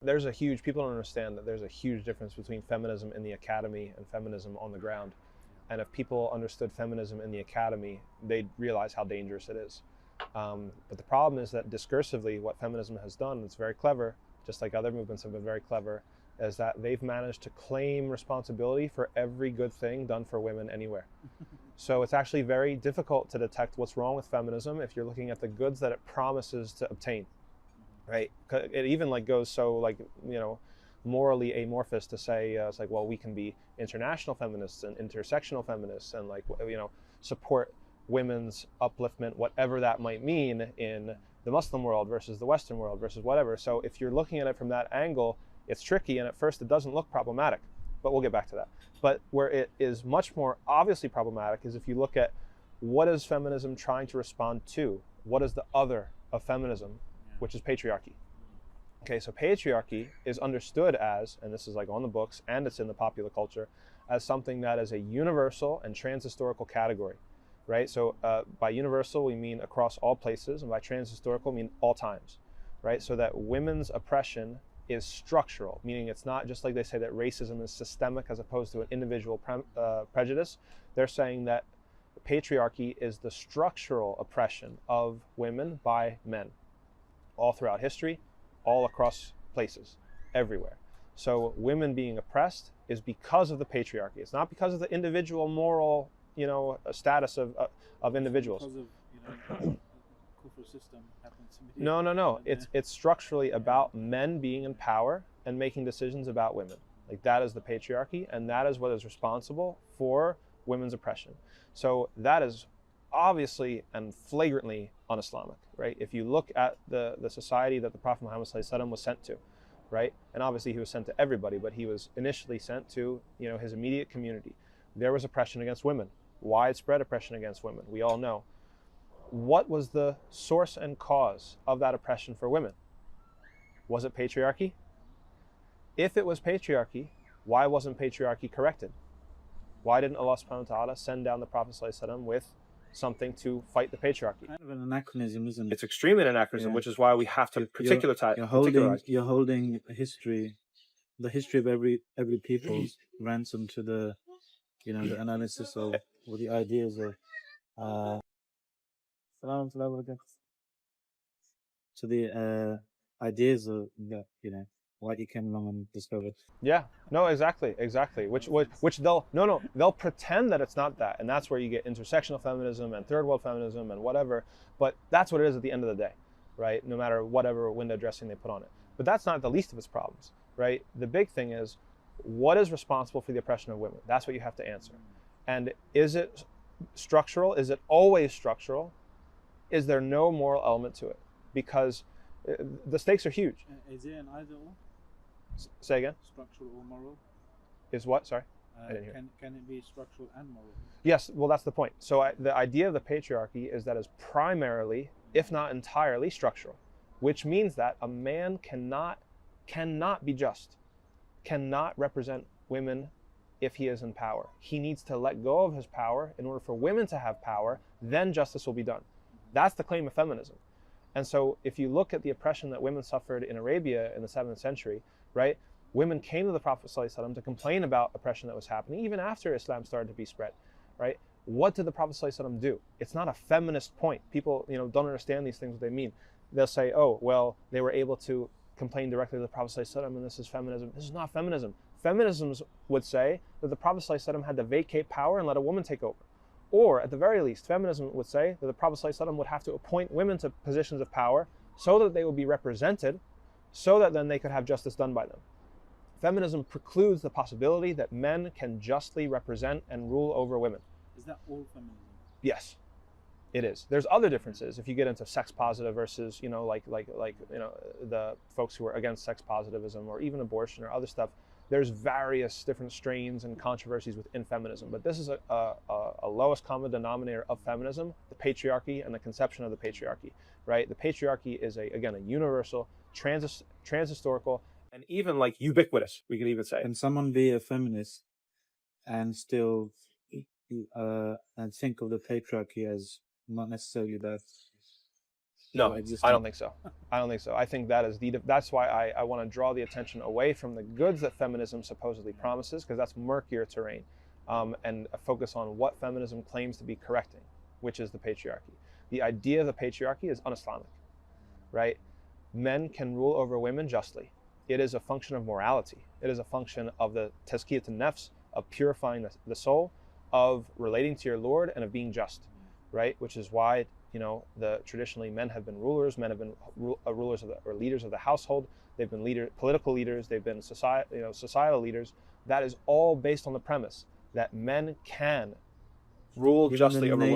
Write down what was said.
People don't understand that there's a huge difference between feminism in the academy and feminism on the ground. And if people understood feminism in the academy, they'd realize how dangerous it is. But the problem is that discursively, what feminism has done, it's very clever, just like other movements have been very clever, is that they've managed to claim responsibility for every good thing done for women anywhere. So it's actually very difficult to detect what's wrong with feminism if you're looking at the goods that it promises to obtain, right? It even like goes so like, morally amorphous to say it's like, well, we can be international feminists and intersectional feminists and like, support women's upliftment, whatever that might mean in the Muslim world versus the Western world versus whatever. So if you're looking at it from that angle, it's tricky, and at first it doesn't look problematic, but we'll get back to that. But where it is much more obviously problematic is if you look at what is feminism trying to respond to? What is the other of feminism, which is patriarchy? Okay, so patriarchy is understood as, and this is like on the books and it's in the popular culture, as something that is a universal and transhistorical category, right? So by universal, we mean across all places, and by transhistorical, we mean all times, right? So that women's oppression is structural, meaning it's not just like they say that racism is systemic as opposed to an individual prejudice. They're saying that patriarchy is the structural oppression of women by men all throughout history, all across places, everywhere. So women being oppressed is because of the patriarchy. It's not because of the individual moral, status of individuals. Because of kufr system happens No. It's structurally about men being in power and making decisions about women. Like that is the patriarchy, and that is what is responsible for women's oppression. So that is obviously and flagrantly un-Islamic, right? If you look at the society that the Prophet Muhammad was sent to, right? And obviously he was sent to everybody, but he was initially sent to, his immediate community. There was oppression against women, widespread oppression against women. We all know. What was the source and cause of that oppression for women? Was it patriarchy? If it was patriarchy, why wasn't patriarchy corrected? Why didn't Allah subhanahu wa ta'ala send down the Prophet with something to fight the patriarchy? Kind of an anachronism, isn't it? It's extremely an anachronism, which is why we have to particularize. You're holding history, the history of every people's ransom to the, the analysis of, or the ideas of, to the ideas of that, what you came along and discovered. Yeah, no, exactly. Which they'll pretend that it's not that, and that's where you get intersectional feminism and third world feminism and whatever. But that's what it is at the end of the day, right? No matter whatever window dressing they put on it. But that's not the least of its problems, right? The big thing is, what is responsible for the oppression of women? That's what you have to answer. And is it structural? Is it always structural? Is there no moral element to it? Because the stakes are huge. Is it an either or? Say again? Structural or moral? Is what? Sorry? I didn't hear. Can it be structural and moral? Yes, well, that's the point. So the idea of the patriarchy is that it's primarily, if not entirely, structural, which means that a man cannot be just, cannot represent women if he is in power. He needs to let go of his power in order for women to have power, then justice will be done. That's the claim of feminism. And so if you look at the oppression that women suffered in Arabia in the 7th century, right? Women came to the Prophet ﷺ to complain about oppression that was happening, even after Islam started to be spread, right? What did the Prophet ﷺ do? It's not a feminist point. People, don't understand these things, what they mean. They'll say, oh, well, they were able to complain directly to the Prophet ﷺ, and this is feminism. This is not feminism. Feminism would say that the Prophet ﷺ had to vacate power and let a woman take over. Or, at the very least, feminism would say that the Prophet ﷺ would have to appoint women to positions of power so that they would be represented, so that then they could have justice done by them. Feminism precludes the possibility that men can justly represent and rule over women. Is that all feminism? Yes, it is. There's other differences if you get into sex positive versus, the folks who are against sex positivism or even abortion or other stuff. There's various different strains and controversies within feminism, but this is a lowest common denominator of feminism, the patriarchy and the conception of the patriarchy, right? The patriarchy is, a universal, transhistorical, and even like ubiquitous, we could even say. Can someone be a feminist and still and think of the patriarchy as not necessarily that No, existence. I don't think so. I don't think so. I think that is that's why I want to draw the attention away from the goods that feminism supposedly promises, because that's murkier terrain, and focus on what feminism claims to be correcting, which is the patriarchy. The idea of the patriarchy is un-Islamic, right? Men can rule over women justly. It is a function of morality. It is a function of the tazkiyat an-nafs, of purifying the soul, of relating to your Lord, and of being just, right? Which is why, traditionally men have been rulers. Men have been rulers or leaders of the household. They've been political leaders. They've been societal leaders. That is all based on the premise that men can rule Even justly the over women.